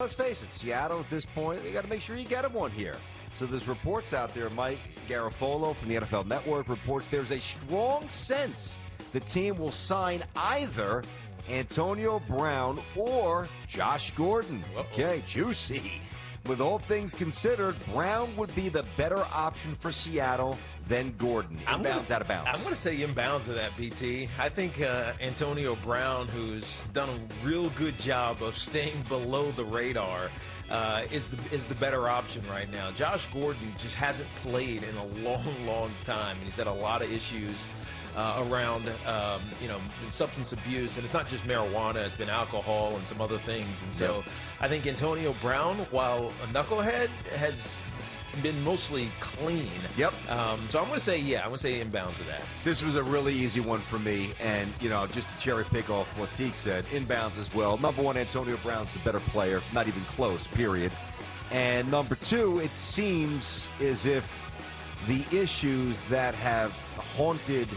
Let's face it, Seattle at this point, you got to make sure you get him one here. So there's reports out there. Mike Garafolo from the NFL Network reports there's a strong sense the team will sign either Antonio Brown or Josh Gordon. Okay, juicy. With all things considered, Brown would be the better option for Seattle than Gordon. Inbounds, out of bounds. I'm going to say inbounds to that, BT. I think Antonio Brown, who's done a real good job of staying below the radar, is the better option right now. Josh Gordon just hasn't played in a long time, and he's had a lot of issues around, substance abuse. And it's not just marijuana, it's been alcohol and some other things. And so I think Antonio Brown, while a knucklehead, has been mostly clean. Yep. So I'm going to say, I'm going to say inbounds to that. This was a really easy one for me, and, just to cherry pick off what Teague said, inbounds as well. Number one, Antonio Brown's the better player, not even close, period. And number two, it seems as if the issues that have haunted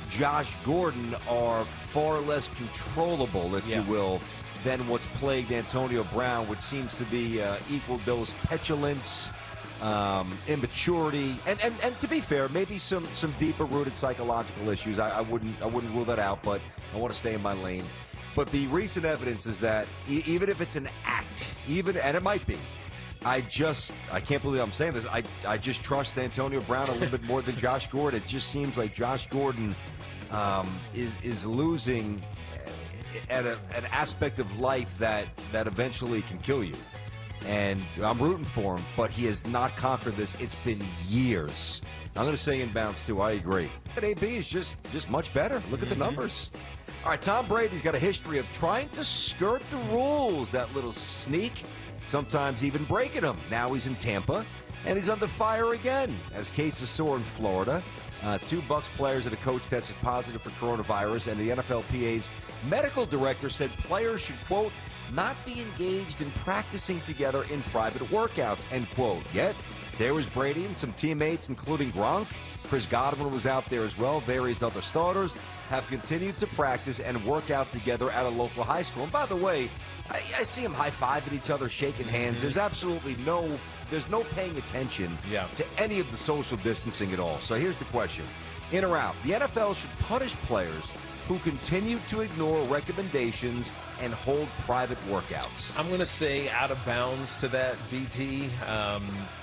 Josh Gordon are far less controllable, if you will, than what's plagued Antonio Brown, which seems to be equal dose petulance, immaturity, and to be fair, maybe some deeper rooted psychological issues. I wouldn't rule that out, but I want to stay in my lane. But the recent evidence is that even if it's an act, and it might be, I can't believe I'm saying this, I just trust Antonio Brown a little bit more than Josh Gordon. It just seems like Josh Gordon is losing at an aspect of life that eventually can kill you. And I'm rooting for him, but he has not conquered this. It's been years. I'm going to say inbounds, too. I agree. That AB is just much better. Look at the numbers. All right, Tom Brady's got a history of trying to skirt the rules, that little sneak, sometimes even breaking them. Now he's in Tampa, and he's under fire again as cases soar in Florida. Two Bucs players and a coach tested positive for coronavirus, and the NFLPA's medical director said players should, quote, not be engaged in practicing together in private workouts, end quote. Yet, there was Brady and some teammates, including Gronk. Chris Godwin was out there as well. Various other starters have continued to practice and work out together at a local high school. And by the way, I see them high-fiving each other, shaking hands. There's absolutely no paying attention to any of the social distancing at all. So here's the question. In or out, the NFL should punish players who continue to ignore recommendations and hold private workouts. I'm going to say out of bounds to that, BT.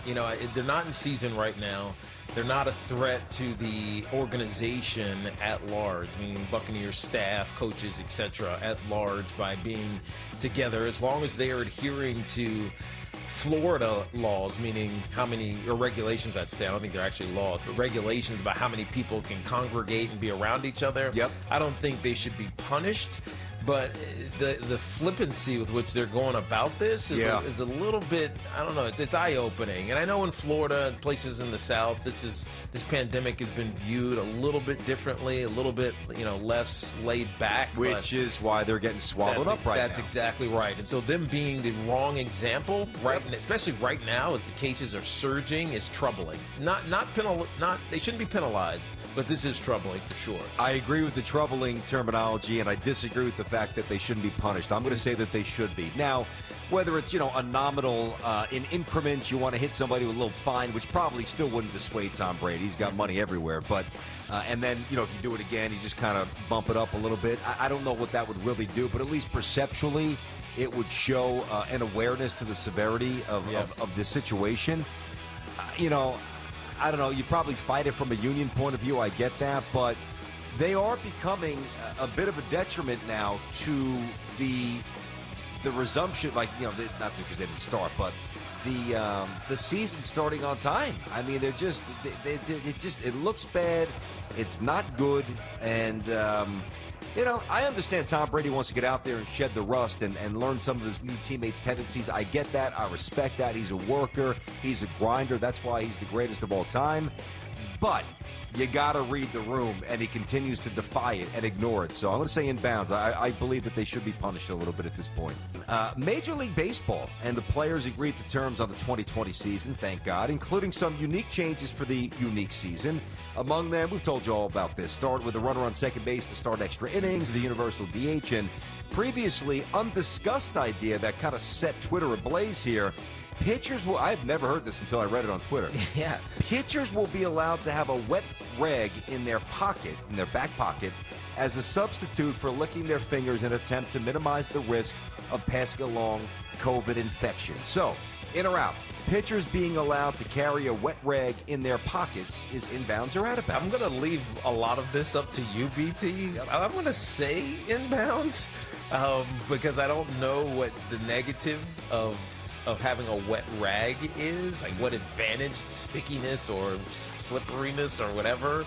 They're not in season right now. They're not a threat to the organization at large, meaning Buccaneers staff, coaches, etc. at large by being together, as long as they are adhering to Florida laws, meaning how many, or regulations, I'd say. I don't think they're actually laws, but regulations about how many people can congregate and be around each other. Yep. I don't think they should be punished. But the flippancy with which they're going about this is a little bit, I don't know, it's eye-opening. And I know in Florida and places in the South, this pandemic has been viewed a little bit differently, a little bit, less laid back. Which is why they're getting swallowed up right now. That's exactly right. And so them being the wrong example, especially right now as the cases are surging, is troubling. They shouldn't be penalized, but this is troubling for sure. I agree with the troubling terminology, and I disagree with the fact that they shouldn't be punished. I'm going to say that they should be. Now, whether it's, a nominal in increments, you want to hit somebody with a little fine, which probably still wouldn't dissuade Tom Brady. He's got money everywhere. But, and then, if you do it again, you just kind of bump it up a little bit. I don't know what that would really do, but at least perceptually, it would show an awareness to the severity of the situation. I don't know, you probably fight it from a union point of view, I get that, but they are becoming a bit of a detriment now to the resumption, not because they didn't start, but the season starting on time. I mean, it looks bad, it's not good, and I understand Tom Brady wants to get out there and shed the rust and learn some of his new teammates' tendencies. I get that. I respect that. He's a worker. He's a grinder. That's why he's the greatest of all time. But you got to read the room, and he continues to defy it and ignore it. So I'm going to say inbounds. I believe that they should be punished a little bit at this point. Major League Baseball and the players agreed to terms on the 2020 season, thank God, including some unique changes for the unique season. Among them, we've told you all about this. Start with a runner on second base to start extra innings, the universal DH, and previously undiscussed idea that kind of set Twitter ablaze here. Pitchers will, I've never heard this until I read it on Twitter. Yeah. Pitchers will be allowed to have a wet rag in their pocket, in their back pocket, as a substitute for licking their fingers in an attempt to minimize the risk of passing along COVID infection. So, in or out, pitchers being allowed to carry a wet rag in their pockets is inbounds or out of bounds. I'm going to leave a lot of this up to you, BT. I'm going to say inbounds because I don't know what the negative of having a wet rag is, like what advantage, stickiness or slipperiness or whatever.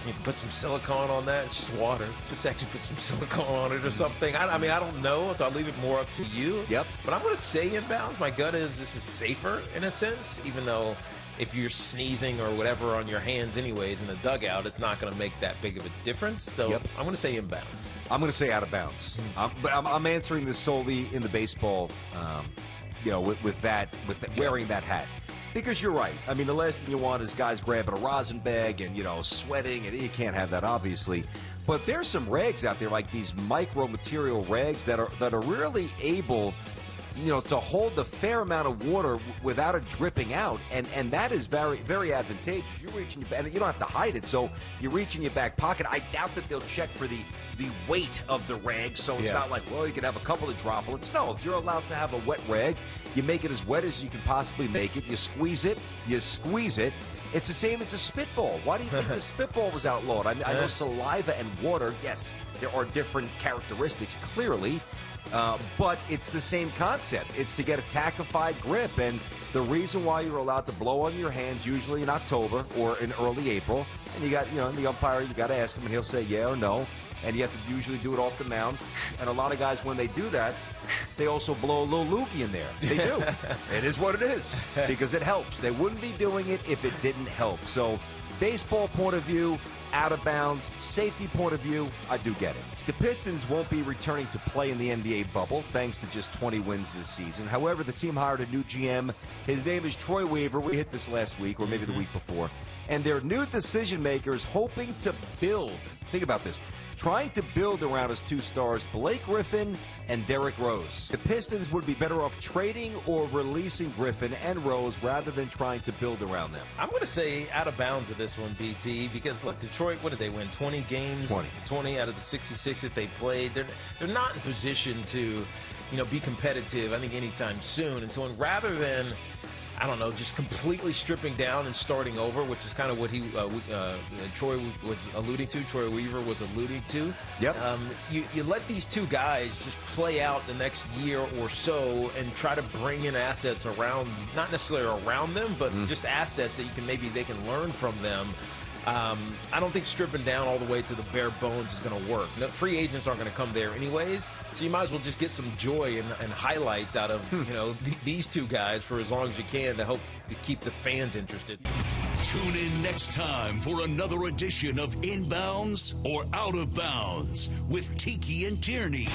You can put some silicone on that. It's just water. Just actually put some silicone on it or something. I mean, I don't know, so I'll leave it more up to you. Yep. But I'm going to say inbounds. My gut is this is safer in a sense, even though if you're sneezing or whatever on your hands anyways in the dugout, it's not going to make that big of a difference. So Yep. I'm going to say inbounds. I'm going to say out of bounds. But I'm answering this solely in the baseball, wearing that hat. Because you're right. I mean, the last thing you want is guys grabbing a rosin bag and, sweating, and you can't have that, obviously. But there's some rags out there, like these micro material rags that are really able, to hold a fair amount of water without it dripping out, and that is very, very advantageous. You reach in your and you don't have to hide it, so you reach in your back pocket. I doubt that they'll check for the weight of the rag, so it's not like, well, you can have a couple of droplets. No, if you're allowed to have a wet rag, you make it as wet as you can possibly make it. You squeeze it, you squeeze it. It's the same as a spitball. Why do you think the spitball was outlawed? I know saliva and water, yes, there are different characteristics, clearly. But it's the same concept. It's to get a tackified grip, and the reason why you're allowed to blow on your hands, usually in October or in early April, and you got, the umpire, you got to ask him, and he'll say yeah or no, and you have to usually do it off the mound. And a lot of guys, when they do that, they also blow a little loogie in there. They do. It is what it is, because it helps. They wouldn't be doing it if it didn't help. So, baseball point of view, out of bounds, safety point of view, I do get it. The Pistons won't be returning to play in the NBA bubble thanks to just 20 wins this season. However, the team hired a new GM. His name is Troy Weaver. We hit this last week or maybe the week before. And their new decision makers hoping to build, think about this, trying to build around his two stars, Blake Griffin and Derrick Rose. The Pistons would be better off trading or releasing Griffin and Rose rather than trying to build around them. I'm going to say out of bounds of this one, BT, because look, Detroit, what did they win? 20 games? 20 out of the 66 that they played. They're not in position to, be competitive, I think, anytime soon. And so rather than, I don't know, just completely stripping down and starting over, which is kind of what Troy was alluding to, Troy Weaver was alluding to. Yep. You let these two guys just play out the next year or so and try to bring in assets around, not necessarily around them, but just assets that they can learn from them. I don't think stripping down all the way to the bare bones is going to work. No, free agents aren't going to come there anyways, so you might as well just get some joy and highlights out of these two guys for as long as you can to help to keep the fans interested. Tune in next time for another edition of Inbounds or Out of Bounds with Tiki and Tierney.